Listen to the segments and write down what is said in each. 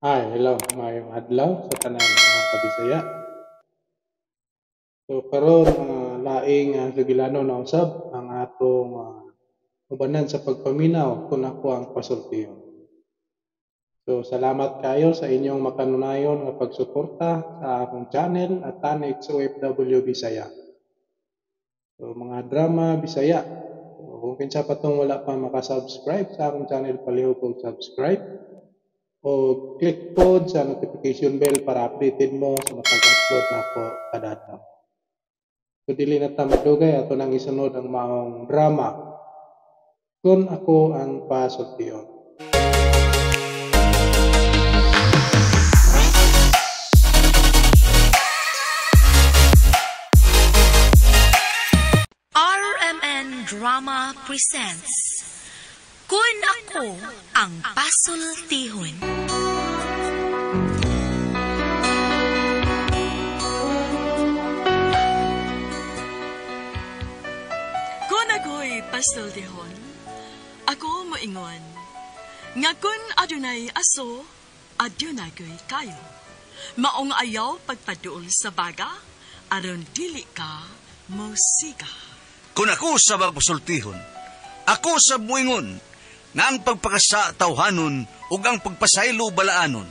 Hi, hello, mayong adlaw sa tanan mga kabisaya. So karon laing sugilanon na usab ang atong ubanan sa pagpaminaw kung ako ang pasultiyon. So salamat kayo sa inyong makanunayon nga pagsuporta sa akong channel at Tanex OFW Bisaya. So mga drama Bisaya, so, kung kinsa pa tong wala pa makasubscribe sa akong channel, palihog kong subscribe o click pod sa notification bell para updated mo sa matag upload na ako kada adlaw. So dili na ta madugay ato nang isunod ang maong drama kung ako ang pasultiyon. RMN Drama presents Kun Ako ang Pasultihon. Kun ako'y pasultihon, ako moingon. Nga kun adunay aso, adunay ko'y kayo. Maong ayaw pagpaduol sa baga, aron dili ka musika. Kung ako sa magpasultihon, ako sa muingon, nga ang pagpakasa tawhanon ug ang pagpasaylo balaanon.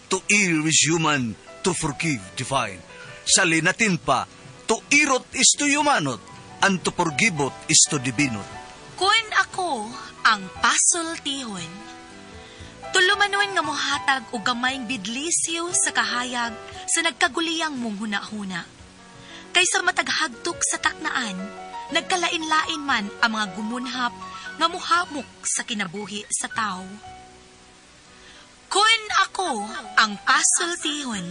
To err is human, to forgive divine. Sa linatin pa, to irot is to humanot, and to forgivot is to divinot. Kun ako ang pasultihon. Tulumanon nga mohatag og gamayng bidlisyo sa kahayag sa nagkaguliyang mong huna-huna. Kaysa mataghagtok sa taknaan, nagkalain-lain man ang mga gumunhap nga muhamok sa kinabuhi sa tao. Kun ako ang pasultihon.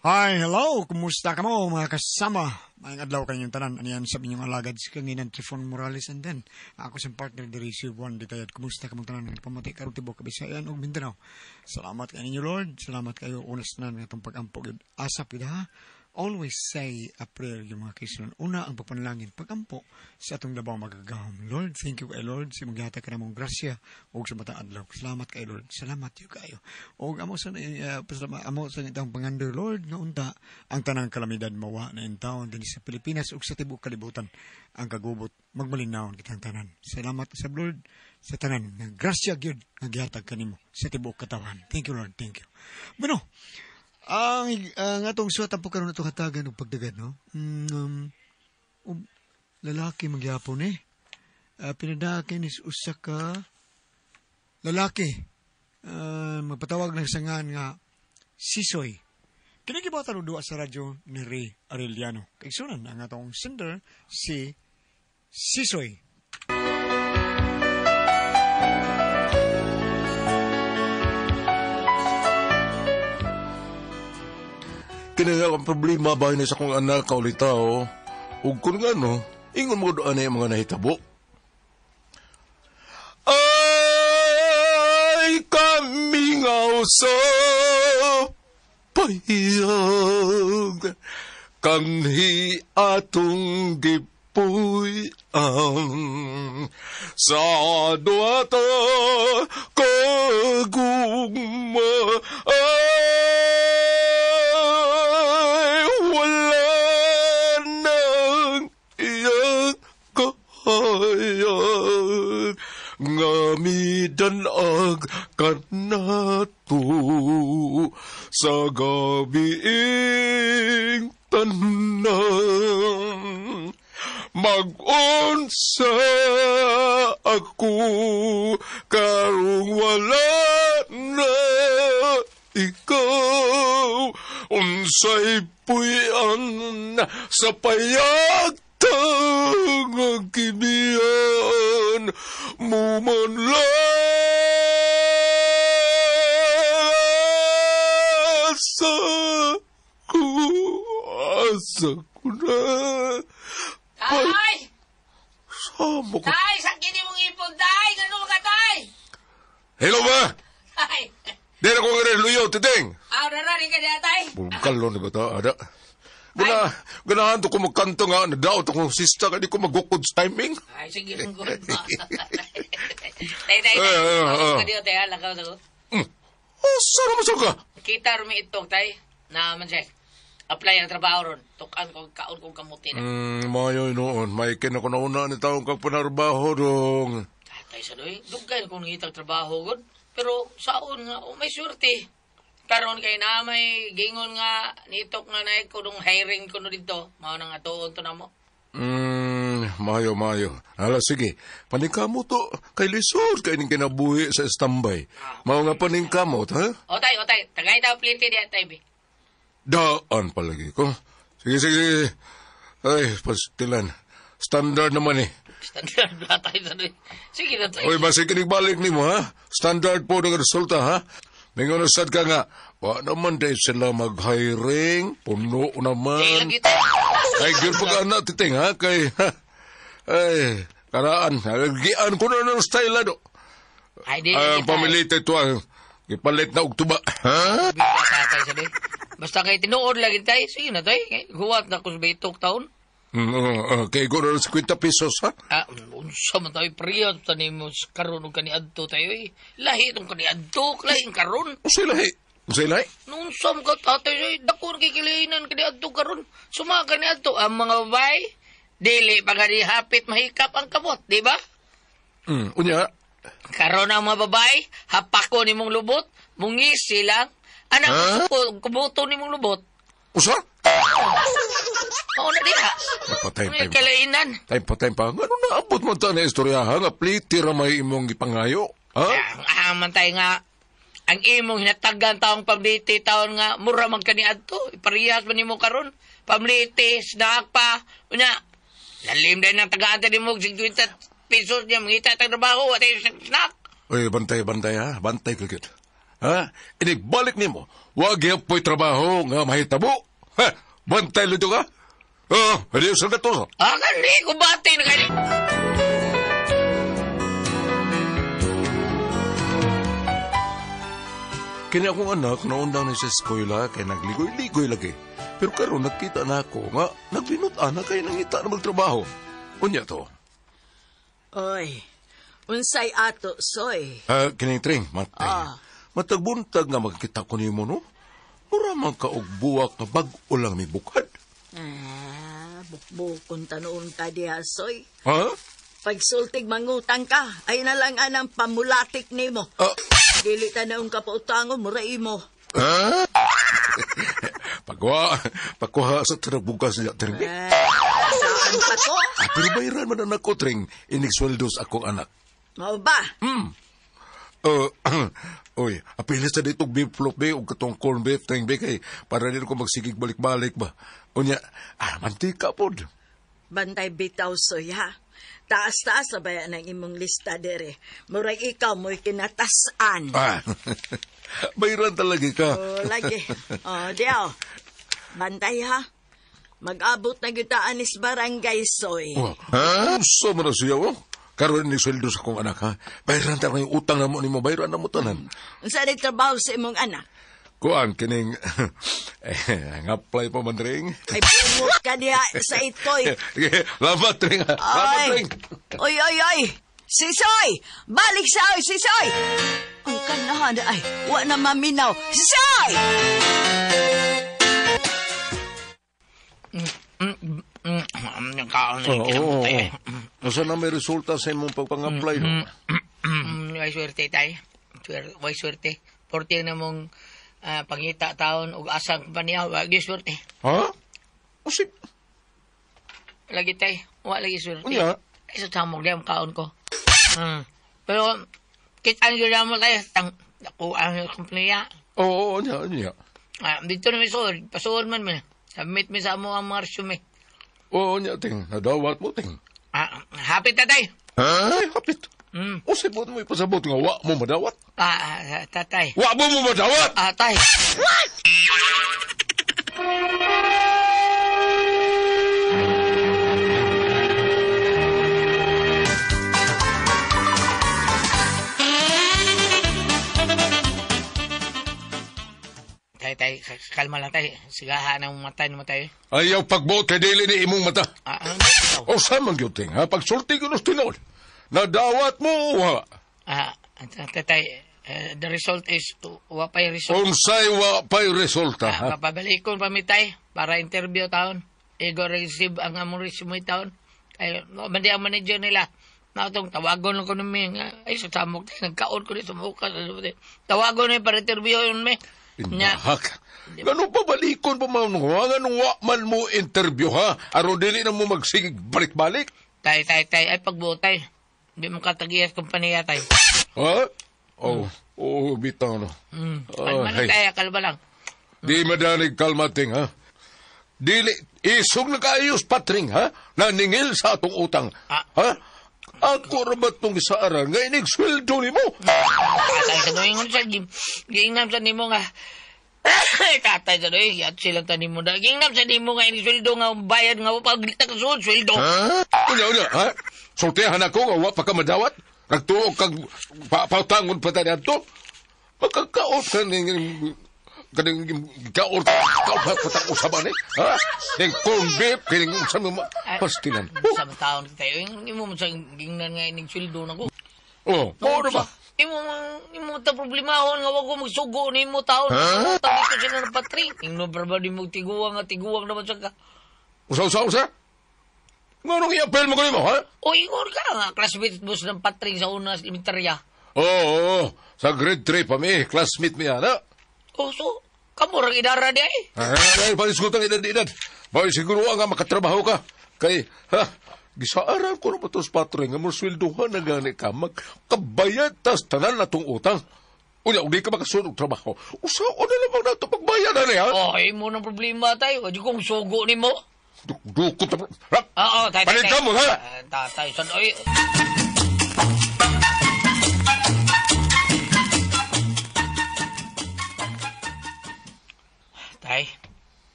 Hi, hello! Kumusta ka mo mga kasama? Mayang adlaw kanyang tanan. Aniyan sa inyong alagad si Kanginan Trifon Morales and then ako sa partner diri si Juan Ditayad. Kumusta ka mong tanan? Pamati karon tibok Kabisayan ug Mindanao. Salamat kaninyo Lord. Salamat kayo unas na itong pag-ampo. Asap yun ha. Always say a prayer yung mga Kristiyan. Una ang pagpanalangin, pag-ampo sa atong labaw magagahom. Lord, thank you kay Lord. Si maghihata ka na mong grasya o sa matang adlaw. Salamat kay Lord. Salamat yung kayo. O amo sa itang pangander, Lord, nga unta ang tanang kalamidad mawa na in town din sa Pilipinas o sa tibok kalibutan ang kagubot. Magmalinaw kitang tanan. Salamat sa Lord sa tanan. Grasya gyud nga gihatag kanimo sa tibok katawan. Thank you Lord. Thank you. Bueno, ang atong suwatan po karon itong hatagan ng pagdagan, no? Lalaki magyapon pinadakin is usa ka lalaki. Magpatawag ng sangan nga Sisoy. Kinagibatan ng duwa sa radyo ni Ray Arellano. Kaigsunan ang atong sender si Sisoy. Kini nga ang problema ba ni sa kong anak kaulitaw ug kun ngano ingon mo do anay mga nahitabo. Ay kami nga sa payag kanhi atong gipuy ang sa duata kagugma ay wala nang iyang kahayag nga midanag kanato sa gabiing tanan. Mag-unsa ako karong wala na ikaw. Unsay puyan sa payag tang kinian mo man lasa ko asa ko na. Tay! Samo ko. Tay! Sakit mong ipon, tay! Ganun ka, tay! Hello ba? Tay! Dere ko nga rin luyo, titing. Nararing ka niya, tay! Bungkal lo ni bata, ada. Ganahan to ko magkanto nga, nadaot akong sista, kaya di ko magukod sa timing. Ay, sige, ang good pa. Tay. Ako ka diyo, tay, lakaw sa ko. Saan naman ka? Kita rumi itok, tay. Na, mansay. Apply ang trabaho ron. Tukan ko, kaon kong kamuti na. Mayo noon, may kinakunauna ni taong kang panarbaho dong. Tay, sa doy, dugay kong ngitang trabaho ron. Pero, saon nga, may surti. Karon kay na may gingon nga nitok nga naik ko nung hiring ko no dito. Mao nang atuon to na mo. Mayo. Hala, sige. Paningkamot to. Kay lisod kay ning kinabuhi sa standby. Mao nga paningkamot, ha? O tay. Tagay daw plite diya, tay, be. Daan palagi ko. Sige. Ay, pastilan. Standard naman eh. Standard ba tayo sa doy? Sige na, tay. Oy, basi kinibalik ni mo, ha? Standard po ng resulta, ha? Mingon usad ka nga, wa naman dahil sila mag-hiring, puno naman. Lagi tayo. Ay, gyud pag-anak titing, ha? Kay, ay, karaan, nagian ko na ng style, do. Ay, di. Ang pamilita ito, ipalit na ugtuba, ha? Bita tayo sa doy. Basta kay tinuod lagi tayo. Sige na tayo. Huwat na ko sa bitok taon. Kay ko na 50 pesos, ha? Unsa man tayo priya. Tani mo karon og kaniadto tayo eh. Lahi itong kaniadto. Lahi karon. Usay lahi. Unsa man ka tatay eh. Dako kikilahinan kaniadto karon. Suma kaniadto. Ang mga babae, dili pagani hapit mahikap ang kamot. Di ba? Unya. Karon ang mga babae, hapako ni mong lubot, mungis silang, anak kubuto ni mong lubot. Usa? Oo na diha. Patay. Kalainan. Patay pa. Ano naabot mo ta na istorya, ha? Nga pliti ramay imong ipangayo, ha? Ang amantay nga, ang imong hinatagan taong pamliti taon nga, mura man kaniadto. Iparihas man nimo karon. Pamliti, snack pa. Una, lalim din ng tagaan din mo, 50 pesos niya, mangita tang trabaho, at snack. Uy, bantay, ha? Bantay kagit. Ha? Inigbalik nimo. Wag yapoy trabaho nga mahitabo. Ha? Bantay lito ka? Hindi sa gato. Kani, kubati na kani. Kini akong anak, naundang na sa eskwela, kaya nagligoy-ligoy lagi. Pero karon nakita na ako nga, nagbinutan na kayo nangita na magtrabaho. Unya to. Oy, unsay ato, soy. Kining tring, matay. Matagbuntag nga magkita ko nimo, no? Mura man ka og buwak na bag-o lang may bukad. Bukbukon tanoon ka diha, soy. Ha? Pagsultig mangutang ka, ay nalang anang pamulatik nimo. Dili tanaong kapautangon, muray mo. Ha? Pagkuha sa tinabugas niya, tring. Saan pa ko? Pero bayaran man anak ko, tring. Inigsweldos akong anak. Mau ba? Oy, apilis na dito beef flop be o katong corn beef tring be kay para dito ko magsigig balik-balik ba. Unya, mantika pod. Bantay bitaw, soy, ha? Taas-taas na ba yan ang imong lista, dere? Murag ikaw mo'y kinatasan. Bayaran talaga ka. Lagi. Diyaw. Bantay, ha? Mag-abot na kita anis barangay, soy. So mo na siya, karoon ni sweldo sa kong anak, ha? Bayaran talaga yung utang na mo ni mo, bayaran na mo tanan. Saan trabaho sa imong anak? Kuan, kining, apply pa man, ring. Ay, pumot ka niya sa itoy. Lamat, ring. Oy. Sisoy! Balik sa oy, Sisoy! Ang kanahan ay, wa na maminaw. Sisoy! Nasa na may resulta sa imong pagpang-apply, no? May swerte tayo. May swerte. Porting na mong pangita taon o asang kumpanya, wag yung swerte. Ha? Usip. Lagi tayo, wag lagi swerte. Unya? Ay, sa tamog na yung kaon ko. Pero, kitaan yun naman tayo, nakuha yung kumpanya. Oo, unya. Dito na may suod, pasuod man man. Submit mo sa mo ang mga resume. Oo, unya, ting. Nadawat mo, ting. Hapit na tayo. Ay, hapit. Usip mo ipasabot nga, wa mo madawat. Tatay. Wa mo madawat! Tay. What? kalma lang tay. Sigahan ang matay mo tay. Ayaw pagbuot kay dili ni imong mata. Ano? O sa magyuting, ha? Pagsulti ko ng tinol. Nadawat mo, ha? Tay, the result is wapay result. Unsay wa pa'y resulta, ha? Papabalikon pa mi tay para interview taon. Ego receive ang among resume taon. Ay, mandi ang manager nila. Natong tawagon lang ko na mi. Ay, sa samok tayo. Nagkaon ko sa muka. Tawagon na para interview yun mi. Inahak. Ganun pa balikon pa man. Ganun wa man mo interview, ha? Aron dili na mo magsigig balik-balik. Tay. Ay, pagbutay. Hindi mo katagiyas kumpanya tay. Ha? Bitaw, no? Kalma lang tayo. Kalma lang. Di madalig kalmating, ha? Dili, isog na kaayos, patring, ha? Naningil sa atong utang. Ha? Ako rabat tong isaaran, nga inigsweldo ni mo. Tatay sa doon yung sa gingnam sa nimo nga. Tatay sa doon, yat silang tanim mo na. Gingnam sa nimo nga inisweldo nga bayad nga paglikta ka suod, sweldo. Ha? Unya, ha? Sultihan ako nga wa pa ka madawat? Nagtuog kag pautangon pa tayo to? Magkakaot ka kanang kaot patang usaban eh, ha? Yung corn beef, kanang usaban mo, pastilan. Sa taon tayo, imo mo sa gingnan nga inisweldo na ko. Ano ba? Imo ta problemahon nga wag ko magsugo ni mo taon. Tabi ko sila ng patring. Ingno ba di mo tiguang naman sa ka. Usa? Nganong i-appel mo ko mo, ha? O ingon ka nga, classmate mo ng patring sa una sa elementarya. Oo, sa grade 3 pa mi, classmate mi yan, ha? So, kamurang idara di ay. Ay, panisgutang edad-edad. Bawal siguro nga makatrabaho ka. Kay, gisaaran ko na ba ito sa patring, nga mo swelduhan na gani ka, magkabayad tas tanan na tong utang. Unya, hindi ka makasunod trabaho. Usao na lamang na ito pagbayad na niya. Ay, mo ng problema tayo. Wadi kong sugo ni mo. Dukot na. Oo, tay. Paninta mo, ha? Tatay, sanoy. Tay,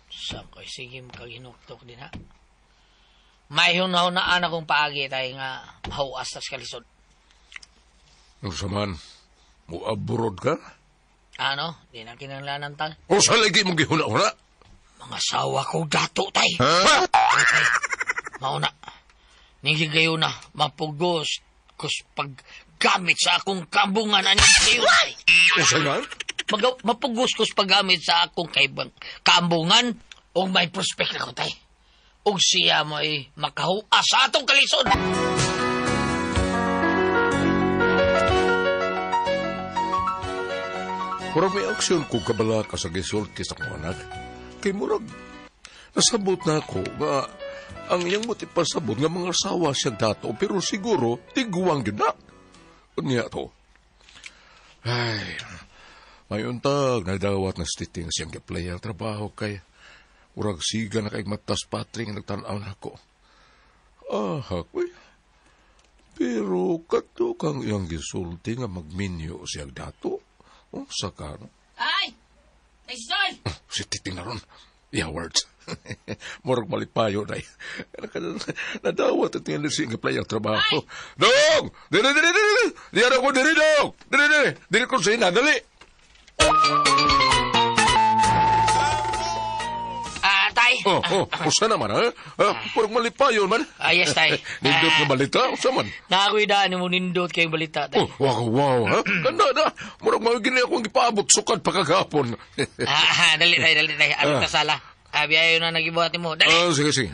sakoy, sige makaginuktok din ha. May hunahunaan akong paagi tay nga mahuas tas kalisod. Ang saman, mo abroad ka? Ano? Di na kinanglanan tal. O sa lagi mong gihuna-una? Mga sawa ko dato tay. Ha? Tay, mauna. Ningigayo na, mapugos kus paggamit sa akong kambungan ani kayo tay. O sa nga? Mapugos kus paggamit sa akong kambungan o may prospect ako tay. O siya mo ay makahuas sa atong kalisod. Murag may aksyon ko kabala ka sa gisulti sa kong anak. Kay murag, nasabot na ako nga ang iyang pasabot nga mga asawa siya dato pero siguro tiguang yun na. Unya to. Ay, mayon tag nadawat na stiting siyang gaplay ang trabaho kay urag siga na kay matas patring nagtanaw na ako. Hakoy. Pero kato kang iyang gisulti nga magminyo siyang dato. Saka, no? Ay! Ay, Sol! Si Titing na ron. Words. Morag malipayo na nadawat at nga siya gaplay ang trabaho. Dong! Dili! Diyan ako, dong! Dili ko sa inadali. Tay. Usa naman, ha? Murag malipayon man. Yes, tay. Nindot nga balita, usa man. Nakakuidaan mo nindot kayong balita, tay. Wow, ha? Ganda na. Murag magiging akong ipaabot sukad pagkagapon. Dali, tay. Ano ka sala? Biyayo na nagibuhat mo. Dali. Sige.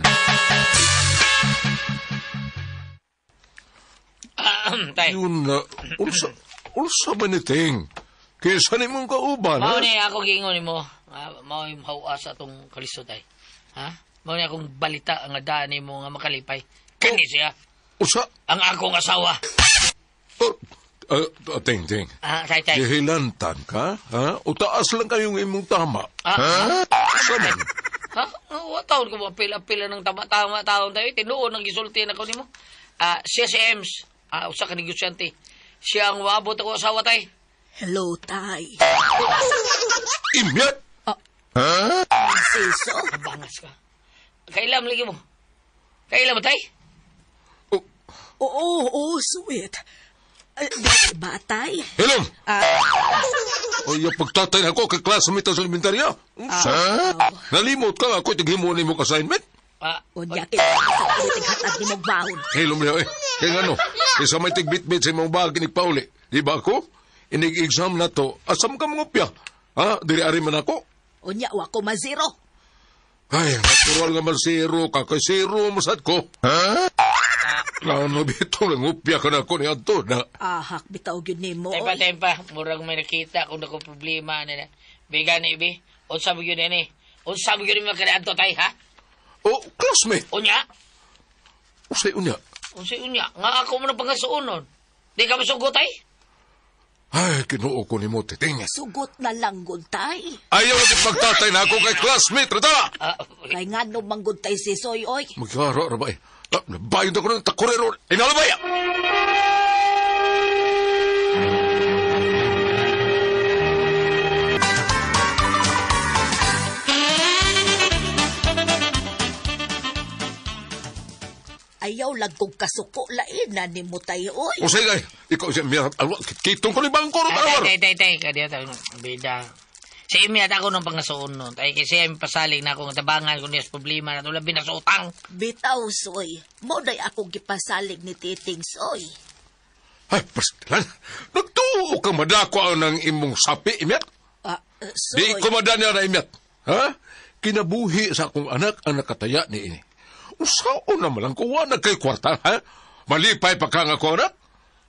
Tay. Yun na, ulsa ba niting? Kaysa ni mong kauban, ha? Mao ni ako gingon mo. Mao yung hawas atong kalisod ay. Ha? Mao ni akong balita ang daan mo nga makalipay. Kani siya. Usa? Ang akong asawa. Ting. Tay. Gihilantan ka, ha? O taas lang kayong imong tama. Ha? Usa man. Ha? Taon ko ba pila ng tama taon tayo. Tinuon ang gisulti na ko nimo. Siya si Ems. Usa ka negosyante. Siya ang wabot ako asawa tay. Hello, tay. Imyat? Ha? Siso? Bangas ka. Kailan lagi mo? Kailan mo tay? Oo, sweet. Di ba, tay? Hilom! Ah, O yung pagtatay na ako kay classmate sa elementarya. Sa? Nalimot ka nga ako itighimo ni mong assignment? unya kita sa politik hatag ni mong baon. Hilom niya eh. Kaya ano, isa may tigbit-bit sa mong bagay ni Pauli. Di ba ako? Inig-exam na to, asam ka mga upya. Ha? Diri-ari man ako. Unya, wa ko mazero. Ay, natural nga man zero ka. Kay zero masad ko. Ha? Ano bito lang upya ka na ako ni Anto na. Ahak, bitaw yun ni mo. Tempa. Murag may nakita kung ako problema na. Biga na ibi. Unsa mo yun eh. Unsa mo yun yung makarianto tayo, ha? Oh, classmate. Unya? Usay unya. Unsa unya? Nga ako mo na pangasuunon. Di ka masugot ay? Ay, kinuo ko ni mo, titing. Sugot na lang guntay. Ayaw natin pagtatay na ako kay classmate, rata! Kay nga no mangguntay si Soy, oy. Magyara, rabay. Nabayod ako ng takurero. Inalabaya! Ayaw lang kong kasuko lain na ni mo tayo, oy. O sige, ikaw siya, kitong ko ni bangko, rawar. Tay. Kadiya tayo. Bida. Sa imiyat ako ng pangasuunon. Tay kasi ay pasaling na akong tabangan kung niyas problema na tulad binasutang. Bitaw, Soy. Mo day akong gipasalig ni Titing, Soy. Ay, pastilan. Nagtuo ka madako ng imong sapi, imyat. Di Soy. ko madanya na imyat. Ha? Kinabuhi sa akong anak ang nakataya ni ini. Usao na malang kuha na kay kwarta, ha? Malipay pa ka nga ko anak?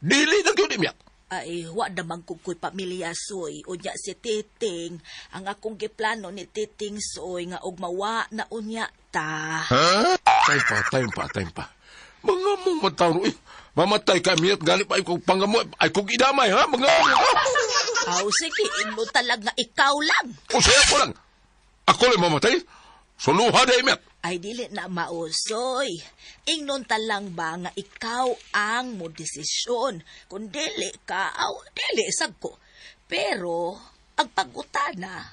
Dili na yun imyat. Ay, wa naman kukoy pamilya, Soy. Unya si Titing. Ang akong giplano ni Titing, Soy, nga ugmawa na unya ta. Ha? Time pa. Mga mong matawno, eh. Mamatay ka, miyat, galit pa ay kong pangamo, ay kong idamay, ha? Mga mong ka. Aw, sige, ino talaga ikaw lang. O saya ko lang. Ako lang mamatay. Suluha na imyat. Ay, dili na mausoy. Ingnon talang ba nga ikaw ang mo desisyon. Kung dili ka, dili sag ko. Pero, ang pagutana,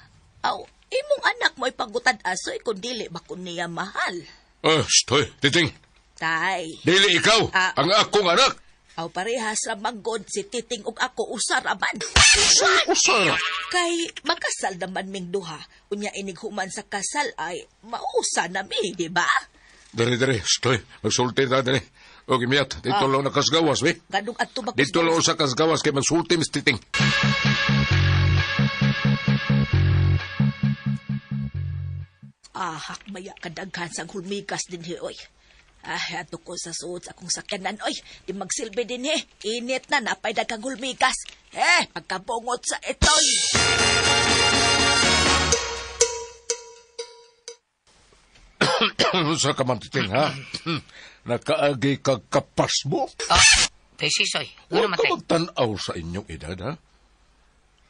imong anak mo ipagutan asoy kung dili ba kung niya mahal. Stoy, Titing. Tay. Dili ikaw, ang akong anak. Parehas ra manggod si Titing ug ako usaraman. Usara? Kay makasal naman ming duha. Unya inighuman sa kasal ay mausa na mi, di ba? Dere, stoy. Magsulti na dere. O, gimiyat, dito lang na kasgawas, we. Ganong adto ba Dito lang sa kasgawas kay magsulti, Miss Titing. Hak maya kadaghan sang hulmigas din oy. Ato ko sa suot sa akong sakyanan, oy. Di magsilbi din Init na napay daghang hulmigas. Pagkabungot sa itoy. Sa kamantiting, ha? Nakaagi kag kapas mo? Tay Sisoy. Huwag Ano ka matay? magtanaw sa inyong edad, ha?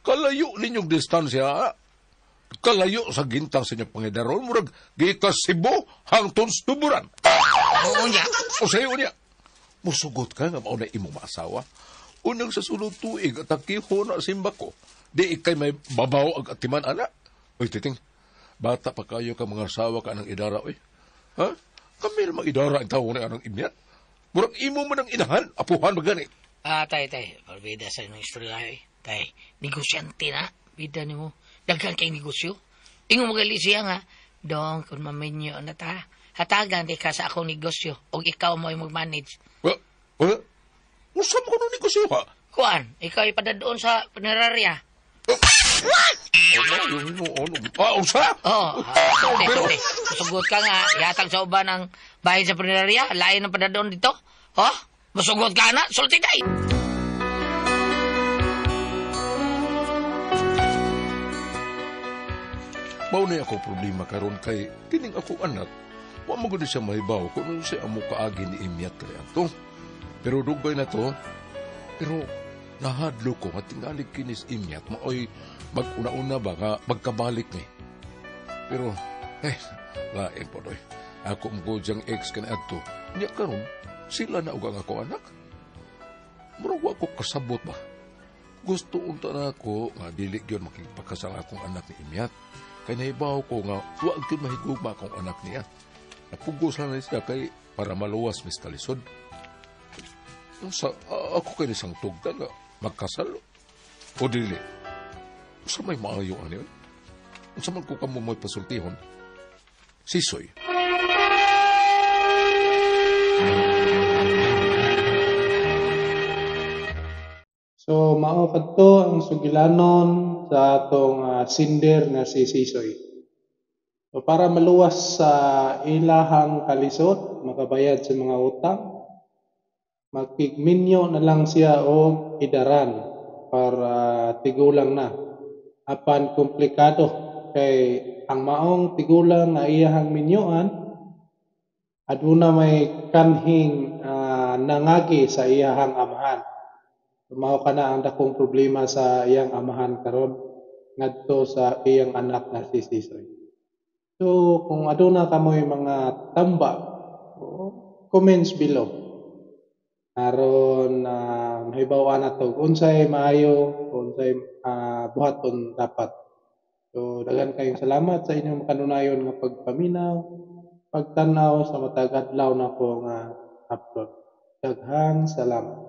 Kalayo ninyong distansya, ha? Kalayo sa gintang sa inyong pangidaron, murag gikas Cebu hangtod Tuburan. Oo niya. O sa'yo niya, musugot ka nga mauna imong maasawa. Unang sa sunod tuig at akiho na simba ko, di ikay may babaw ag atiman, anak. Uy, Titing, bata pa kayo ka mga asawa ka ng idara, uy. Ha? Kami namang idara ang tao na anong imyat. Murag imo mo ng inahan, apuhan magani. Tay. Parbida sa inyong istorya, Tay, negosyante na. Bida ni mo. Daghan kay negosyo. Ingo magali siya nga. Dong, kung maminyo na ta. Hatagan di ka sa akong negosyo. O ikaw mo yung mag-manage. Usap ko nung negosyo, ha? Kuan, ikaw ipadadoon sa punerarya. Usa? Pero... Masugot ka nga, yatag sa uban ng bahay sa punerarya. Lain ng padadoon dito. Masugot ka na, sulti day. Maunay ako problema karon kay kining ako anak. Wa mo gud siya mahibaw kung ano siya amo kaagi ni imyat kay ato. Pero dugay na to. Pero nahadlo ko nga tingali kinis imyat maoy mag-una-una ba nga magkabalik ni. Pero lain po doy. Ako mo jang ex kan ato. Nya karon sila na ug ang ako anak. Murag wa ko kasabot ba. Gusto unta na ako nga dili gyud makipagkasal akong anak ni imyat. Kaya naibaw ko nga, huwag yun mahigugma akong anak niya. Napugos lang na siya kay para maluwas mis kalisod. Ako kay isang tugda nga magkasal. O dili. Sa may maayo ano yun? Sa man ko kamo mo'y pasultihon. Sisoy. So mao kadto ang sugilanon sa atong sinder nga si Sisoy. So para maluwas sa ilahang kalisod, makabayad sa mga utang, magkigminyo na lang siya og idaran para tigulang na. Apan komplikado kay ang maong tigulang nga iyahang minyoan aduna may kanhing nangagi sa iyahang amahan. Mao kana ang dakong problema sa iyang amahan karon ngadto sa iyang anak nga si Sisoy. So kung aduna kamoy mga tamba, comments below. Aron mahibaw-an nato unsay maayo, unsay buhaton dapat. So daghan kayong salamat sa inyong makanunayon nga pagpaminaw, pagtanaw sa matag adlaw nako nga upload. Daghang salamat.